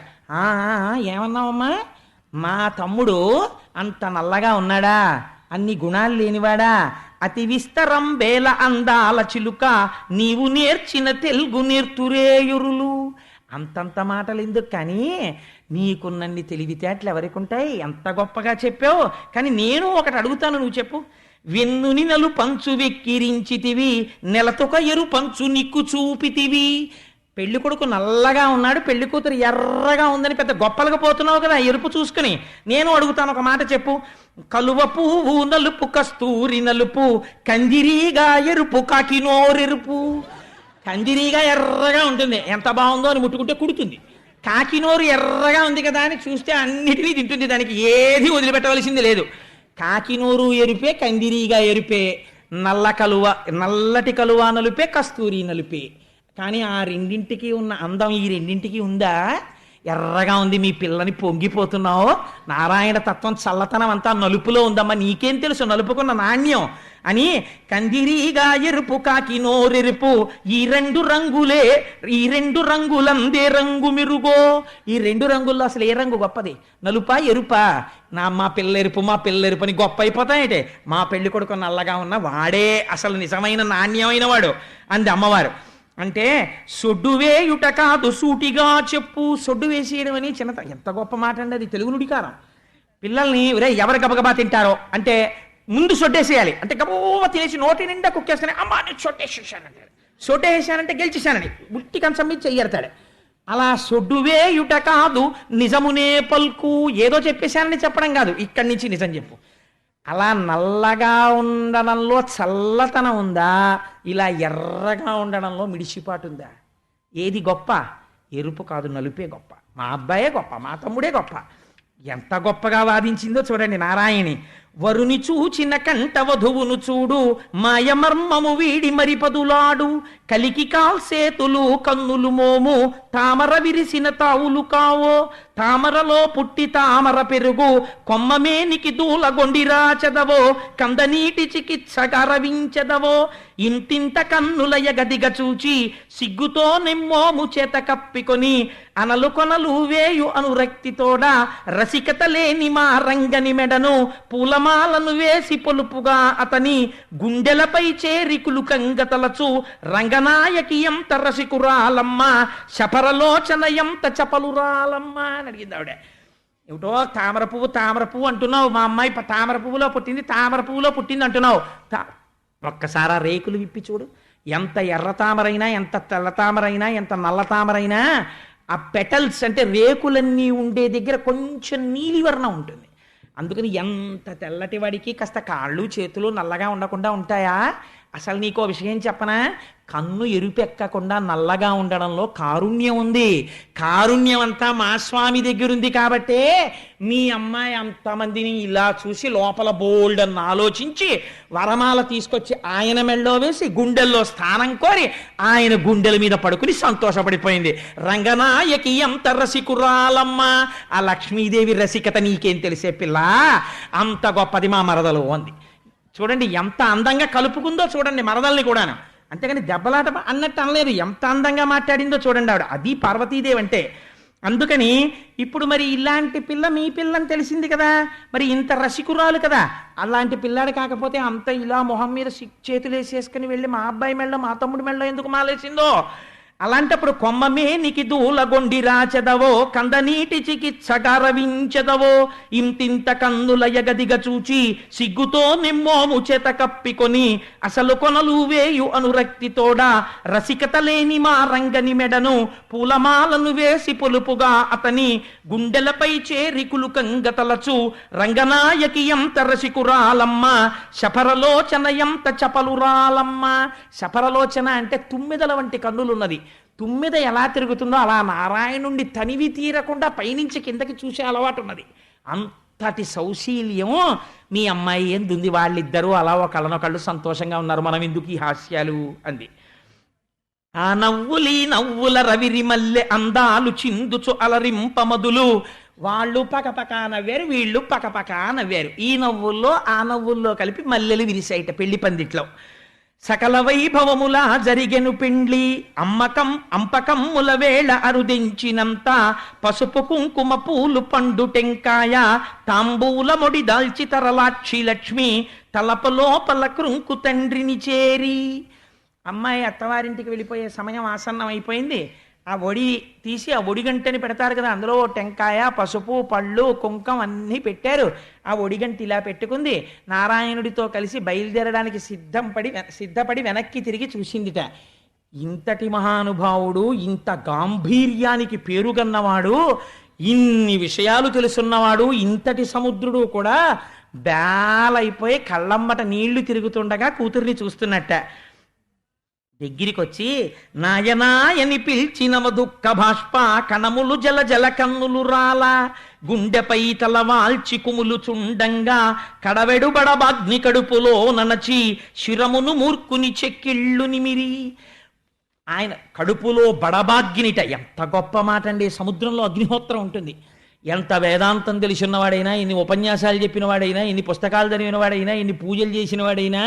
ఏమన్నావమ్మా? మా తమ్ముడు అంత నల్లగా ఉన్నాడా, అన్ని గుణాలు లేనివాడా, అతి విస్తరం వేల అందాల చిలుక నీవు నేర్చిన తెలుగు నేర్తురేయురులు. అంతంత మాటలు ఎందుకు కానీ, నీకున్నన్ని తెలివితేటలు ఎవరికి ఉంటాయి? ఎంత గొప్పగా చెప్పావు. కానీ నేను ఒకటి అడుగుతాను, నువ్వు చెప్పు. వెన్నుని నలు పంచు వెక్కిరించితివి, నెలతొక ఎరు పంచు నిక్కు చూపితివి. పెళ్లి కొడుకు నల్లగా ఉన్నాడు, పెళ్లి కూతురు ఎర్రగా ఉందని పెద్ద గొప్పలుగా పోతున్నావు కదా ఎరుపు చూసుకుని. నేను అడుగుతాను, ఒక మాట చెప్పు. కలువ పువ్వు నలుపు, కస్తూరి నలుపు, కందిరీగా ఎరుపు, కాకినోరెరుపు. కందిరీగా ఎర్రగా ఉంటుంది, ఎంత బాగుందో అని ముట్టుకుంటే కుడుతుంది. కాకినోరు ఎర్రగా ఉంది కదా అని చూస్తే అన్నిటినీ తింటుంది, దానికి ఏది వదిలిపెట్టవలసింది లేదు. కాకినోరు ఎరుపే, కందిరీగా ఎరుపే, నల్లటి కలువ నలుపే, కస్తూరి నలుపే. కానీ ఆ రెండింటికి ఉన్న అందం ఈ రెండింటికి ఉందా? ఎర్రగా ఉంది, మీ పిల్లని పొంగిపోతున్నావు. నారాయణ తత్వం చల్లతనం అంతా నలుపులో ఉందమ్మా, నీకేం తెలుసు నలుపుకున్న నాణ్యం అని. కందిరీగా ఎరుపు, కాకినోరెరుపు, ఈ రెండు రంగులందే రంగు మెరుగో. ఈ రెండు రంగుల్లో అసలు ఏ రంగు గొప్పది? నలుపా ఎరుపా? మా పిల్లెరుపు అని గొప్ప అయిపోతాయంటే. మా పెళ్లి కొడుకు నల్లగా ఉన్న వాడే అసలు నిజమైన నాణ్యమైన వాడు అంది అమ్మవారు. అంటే సొడ్డు వేయుట కాదు సూటిగా చెప్పు. సొడ్డు వేసేయడం అని చిన్నత, ఎంత గొప్ప మాట అండి అది, తెలుగు నుడికారం. పిల్లల్ని ఎవరు గబగబా తింటారో అంటే ముందు సొడ్డేసేయాలి అంటే గబోవ తినేసి నోటి నిండా కుక్కేసుకుని అమ్మా నేను సొట్టేసేసానంటాడు. సొట్టేసానంటే గెలిచేశానని ఉట్టి కంచం మీద చెయ్యడతాడు. అలా సొడ్డు వేయుట కాదు నిజమునే పల్కు. ఏదో చెప్పేశానని చెప్పడం కాదు, ఇక్కడి నుంచి నిజం చెప్పు. అలా నల్లగా ఉండడంలో చల్లతనం ఉందా? ఇలా ఎర్రగా ఉండడంలో మిడిసిపాటు ఉందా? ఏది గొప్ప? ఎరుపు కాదు నలుపే గొప్ప. మా అబ్బాయే గొప్ప, మా తమ్ముడే గొప్ప. ఎంత గొప్పగా వాదించిందో చూడండి నారాయణి. వరుని చూచిన కంట వధువును చూడు, మాయమర్మము వీడి మరిపదులాడు. కలికి కాల్సేతులు కన్నులు మోము, తామర విరిసిన తావులు కావో. తామరలో పుట్టి తామర పెరుగు, కొమ్మమేనికి దూలగొండిరా చెదవో. కందనీటి చికిత్సగరవించెదవో. ఇంతింత కన్నుల ఎగదిగ చూచి, సిగ్గుతో నెమ్మోము చేత కప్పికొని, అనలు కొనలు వేయు అనురక్తితోడ, రసికత లేని మా రంగని మెడను పూలమాలను వేసి పొలుపుగా అతని గుండెలపై చేరి కులుకంగతలచు. రంగనాయకి ఎంత రసికురాలమ్మ, శపరలోచన ఎంత చపలురాలమ్మ అని అడిగింది ఆవిడ. ఏమిటో తామర పువ్వు అంటున్నావు, మా అమ్మాయి తామర పువ్వులో పుట్టింది అంటున్నావు. ఒక్కసారి రేకులు విప్పి చూడు, ఎంత ఎర్ర తామరైనా, ఎంత తెల్ల తామరైనా, ఎంత నల్ల తామరైనా ఆ పెటల్స్ అంటే రేకులన్నీ ఉండే దగ్గర కొంచెం నీలివర్ణం ఉంటుంది. అందుకని ఎంత తెల్లటి వాడికి కాస్త కాళ్ళు చేతులు నల్లగా ఉండకుండా ఉంటాయా? అసలు నీకో విషయం చెప్పనా? కన్ను ఎరుపెక్కకుండా నల్లగా ఉండడంలో కారుణ్యం ఉంది. కారుణ్యం అంతా మా స్వామి దగ్గర ఉంది కాబట్టే మీ అమ్మాయి అంతమందిని ఇలా చూసి లోపల బోల్డ్ అని ఆలోచించి వరమాల తీసుకొచ్చి ఆయన మెళ్ళో వేసి గుండెల్లో స్థానం కోరి ఆయన గుండెల మీద పడుకుని సంతోషపడిపోయింది. రంగనాయకి ఎంత రసికురాలమ్మ. ఆ లక్ష్మీదేవి రసికత నీకేం తెలిసే పిల్ల, అంత గొప్పది మా మరదలు అంది. చూడండి ఎంత అందంగా కలుపుకుందో చూడండి మరదల్ని కూడాను. అంతేగాని దెబ్బలాట అన్నట్టు అనలేదు, ఎంత అందంగా మాట్లాడిందో చూడండి ఆవిడ. అది పార్వతీదేవి అంటే. అందుకని ఇప్పుడు మరి ఇలాంటి పిల్ల మీ పిల్లని తెలిసింది కదా, మరి ఇంత రసికురాలు కదా, అలాంటి పిల్లాడు కాకపోతే అంత ఇలా మొహం మీద చేతులు వేసేసుకుని వెళ్ళి మా అబ్బాయి మెళ్ళ మా తమ్ముడి మెళ్ళ ఎందుకు మాలేసిందో. అలాంటప్పుడు కొమ్మమేనికి దూలగొండిరా చెదవో, కందనీటి చికిత్సగరవించెదవో. ఇంతింత కన్నుల ఎగదిగ చూచి, సిగ్గుతో నిమ్మోము చేత కప్పికొని, అసలు కొనలు వేయు అనురక్తితోడ, రసికత లేని మా రంగని మెడను పూలమాలను వేసి పొలుపుగా అతని గుండెలపై చేరి కులుకంగతలచు. రంగనాయకి ఎంత రసికురాలమ్మ, శపరలోచన ఎంత చపలురాలమ్మ. శపరలోచన అంటే తుమ్మెదల వంటి కన్నులున్నది. తుమ్మెద ఎలా తిరుగుతుందో అలా నారాయణుండి తనివి తీరకుండా పైనుంచి కిందకి చూసే అలవాటు ఉన్నది. అంతటి సౌశీల్యం మీ అమ్మాయి ఎందుంది. వాళ్ళిద్దరూ అలా ఒకళ్ళనొకళ్ళు సంతోషంగా ఉన్నారు, మనం ఎందుకు ఈ హాస్యాలు అంది. ఆ నవ్వుల రవిరి మల్లె అందాలు చిందుచు అలరింపమదులు. వాళ్ళు పకపకా నవ్వారు, వీళ్ళు పకపకా నవ్వారు. ఈ నవ్వుల్లో ఆ నవ్వుల్లో కలిపి మల్లెలు విరిసాయిట పెళ్లి పందిట్లో. సకల వైభవములా జరిగెను పెండ్లి, అంపకమ్ముల వేళ అరుదించినంత. పసుపు కుంకుమ పూలు పండు టెంకాయ, తాంబూల మొడి దాల్చి తరలాక్షి లక్ష్మి. తలపలోపల కృంకు తండ్రిని చేరి. అమ్మాయి అత్తవారింటికి వెళ్ళిపోయే సమయం ఆసన్నం అయిపోయింది. ఆ ఒడి తీసి ఆ ఒడిగంటని పెడతారు కదా, అందులో టెంకాయ పసుపు పళ్ళు కుంకం అన్నీ పెట్టారు. ఆ ఒడిగంట ఇలా పెట్టుకుంది. నారాయణుడితో కలిసి బయలుదేరడానికి సిద్ధపడి వెనక్కి తిరిగి చూసిందిట. ఇంతటి మహానుభావుడు, ఇంత గాంభీర్యానికి పేరుగన్నవాడు, ఇన్ని విషయాలు తెలుసున్నవాడు, ఇంతటి సముద్రుడు కూడా బేలైపోయి కళ్ళమ్మట నీళ్లు తిరుగుతుండగా కూతుర్ని చూస్తున్నట్ట. దగ్గరికి వచ్చి నాయనాయని పిలిచిన దుఃఖ బాష్ప కణములు జల జల కన్నులు రాల గుండెపై తల వాల్చి కుములు చుండంగా కడవెడు బడబాగ్ని కడుపులో ననచి శిరమును మూర్ఖుని చెక్కిళ్ళు నిమిరి. ఆయన కడుపులో బడబాగ్నిట, ఎంత గొప్ప మాట అండి. సముద్రంలో అగ్నిహోత్రం ఉంటుంది. ఎంత వేదాంతం తెలిసినవాడైనా, ఎన్ని ఉపన్యాసాలు చెప్పిన వాడైనా, ఎన్ని పుస్తకాలు చదివిన వాడైనా, ఎన్ని పూజలు చేసిన వాడైనా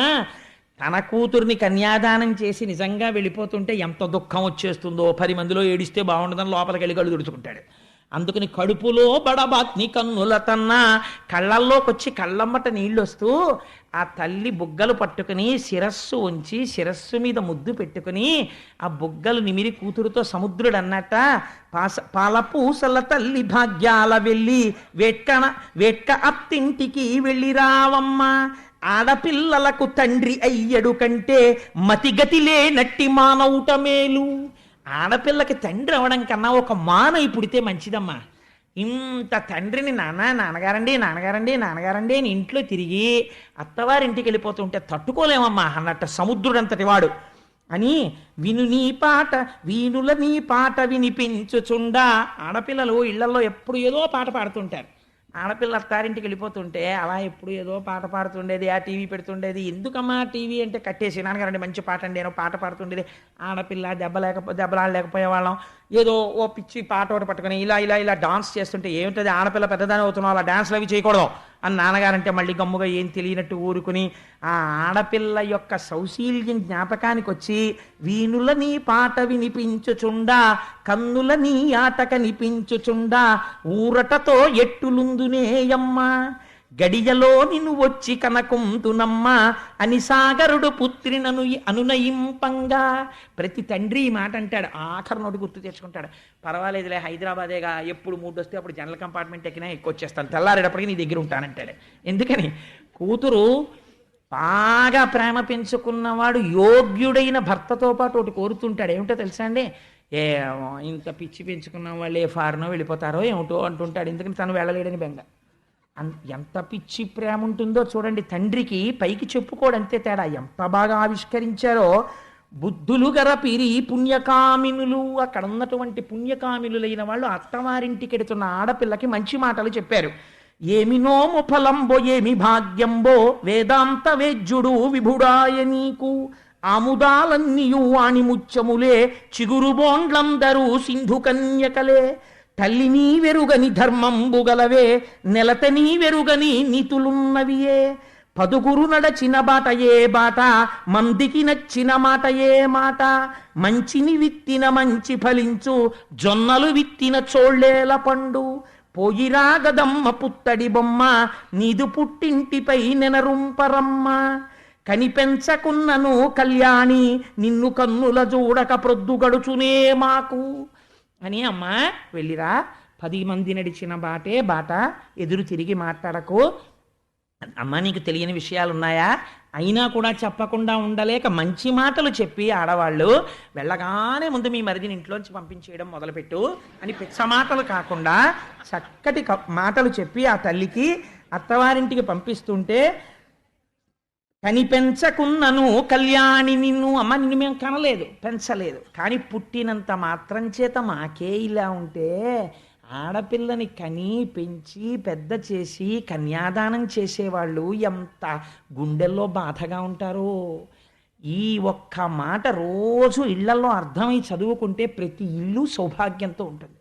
తన కూతుర్ని కన్యాదానం చేసి నిజంగా వెళ్ళిపోతుంటే ఎంత దుఃఖం వచ్చేస్తుందో, 10 మందిలో ఏడిస్తే బాగుండదని లోపలికి వెళ్ళి కళ్ళు తుడుచుకుంటాడు. అందుకని కడుపులో బడబాగ్ని కన్నుల తన్న, కళ్ళల్లోకి వచ్చి కళ్ళమ్మట నీళ్ళు వస్తూ ఆ తల్లి బుగ్గలు పట్టుకుని శిరస్సు ఉంచి శిరస్సు మీద ముద్దు పెట్టుకుని ఆ బుగ్గలు నిమిరి కూతురుతో సముద్రుడు అన్నట్ట, పాలపూసల తల్లి భాగ్యాల వెళ్ళి వెట్క అత్తింటికి వెళ్ళి రావమ్మ, ఆడపిల్లలకు తండ్రి అయ్యడు కంటే మతిగతి లేనట్టి మానవుట మేలు. ఆడపిల్లకి తండ్రి అవడం కన్నా ఒక మానై పుడితే మంచిదమ్మా. ఇంత తండ్రిని నాన్నగారండి నాన్నగారండి నాన్నగారండి అని ఇంట్లో తిరిగి అత్తవారింటికి వెళ్ళిపోతుంటే తట్టుకోలేమమ్మా అన్నట్టు సముద్రుడంతటి వాడు అని వీణుల నీ పాట వినిపించుచుండా. ఆడపిల్లలు ఇళ్లలో ఎప్పుడు ఏదో పాట పాడుతుంటారు. ఆడపిల్ల అత్తారింటికి వెళ్ళిపోతుంటే అలా ఎప్పుడు ఏదో పాట పాడుతుండేది, ఆ టీవీ పెడుతుండేది. ఎందుకమ్మా టీవీ అంటే కట్టేసి నాన్నగారండి మంచి పాట అండి ఏదో పాట పాడుతుండేది. ఆడపిల్ల దెబ్బలాడలేకపోయేవాళ్ళం. ఏదో ఓ పిచ్చి పాట ఒకటి పట్టుకుని ఇలా ఇలా ఇలా డాన్స్ చేస్తుంటే ఏమిటది ఆడపిల్ల పెద్దదాని అవుతున్నావు, అలా డాన్స్లు అవి చేయకూడదు అని నాన్నగారంటే మళ్ళీ గమ్ముగా ఏం తెలియనట్టు ఊరుకుని ఆ ఆడపిల్ల యొక్క సౌశీల్యం జ్ఞాపకానికి వచ్చి వీణుల నీ పాట వినిపించుచుండా కన్నుల నీ ఆట కనిపించుచుండా ఊరటతో ఎట్టులుందునేయమ్మా గడియలో నిన్ను వచ్చి కనకుంతునమ్మ అని సాగరుడు పుత్రినను అనునయింపంగా. ప్రతి తండ్రి ఈ మాట అంటాడు, ఆఖరి నోటి గుర్తు తెచ్చుకుంటాడు. పర్వాలేదులే హైదరాబాదేగా, ఎప్పుడు మూడు వస్తే అప్పుడు జనరల్ కంపార్ట్మెంట్ ఎక్కినా వచ్చేస్తాను, తెల్లారేటప్పటికి నీ దగ్గర ఉంటానంటాడు. ఎందుకని కూతురు బాగా ప్రేమ పెంచుకున్నవాడు యోగ్యుడైన భర్తతో పాటు ఒకటి కోరుతుంటాడు. ఏమిటో తెలుసా అండి, ఇంత పిచ్చి పెంచుకున్న వాళ్ళు ఏ ఫారినో వెళ్ళిపోతారో ఏమిటో అంటుంటాడు. ఎందుకని తను వెళ్ళలేడని బెంగ. ఎంత పిచ్చి ప్రేమ ఉంటుందో చూడండి. తండ్రికి పైకి చెప్పుకోడంతే తేడా. ఎంత బాగా ఆవిష్కరించారో. బుద్ధులు గరపిరి పుణ్యకామినులు, అక్కడ ఉన్నటువంటి పుణ్యకామినులైన వాళ్ళు అత్తవారింటికి ఎడుతున్న ఆడపిల్లకి మంచి మాటలు చెప్పారు. ఏమి నోము ఫలంబో ఏమి భాగ్యంబో వేదాంత వేద్యుడు విభుడాయ నీకు, ఆముదాలన్నీయు వాణి ముచ్చములే చిగురు బోండ్లందరూ సింధు కన్యకలే, తల్లి నీ వెరుగని ధర్మంబు గలవే నెలత నీ వెరుగని నీతులున్నవియే, పదుగురు నడచిన బాట ఏ బాట మందికి నచ్చిన మాట ఏ మాట, మంచిని విత్తిన మంచి ఫలించు జొన్నలు విత్తిన చోళ్ళేల పండు, పోయిరా గదమ్మ పుత్తడి బొమ్మ నీదు పుట్టింటిపై నెనరుంపరమ్మ, కనిపెంచకున్నను కళ్యాణి నిన్ను కన్నుల చూడక ప్రొద్దు గడుచునే మాకు అని. అమ్మ వెళ్ళిరా, 10 మంది నడిచిన బాటే బాట, ఎదురు తిరిగి మాట్లాడకు. అమ్మ నీకు తెలియని విషయాలు ఉన్నాయా, అయినా కూడా చెప్పకుండా ఉండలేక మంచి మాటలు చెప్పి ఆడవాళ్ళు వెళ్ళగానే ముందు మీ మరిదిని ఇంట్లోంచి పంపించేయడం మొదలుపెట్టు అని పిచ్చ మాటలు కాకుండా చక్కటి మాటలు చెప్పి ఆ తల్లికి అత్తవారింటికి పంపిస్తుంటే, కనిపెంచకున్నను కళ్యాణి నిన్ను, అమ్మ నిన్ను మేము కనలేదు పెంచలేదు, కానీ పుట్టినంత మాత్రం చేత మాకే ఇలా ఉంటే ఆడపిల్లని కని పెంచి పెద్ద చేసి కన్యాదానం చేసేవాళ్ళు ఎంత గుండెల్లో బాధగా ఉంటారో. ఈ ఒక్క మాట రోజు ఇళ్లలో అర్థమై చదువుకుంటే ప్రతి ఇల్లు సౌభాగ్యంతో ఉంటుంది.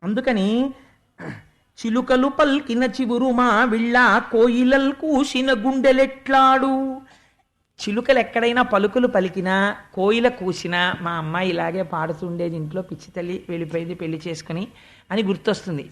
అందుకని చిలుకలు పల్కిన చివురుమా విళ్ళ కోయిలల్ కూసిన గుండెలెట్లాడు. చిలుకలు ఎక్కడైనా పలుకులు పలికినా కోయిల కూసినా మా అమ్మాయి ఇలాగే పాడుతుండేది ఇంట్లో, పిచ్చి తల్లి వెళ్ళిపోయింది పెళ్లి చేసుకుని అని గుర్తొస్తుంది.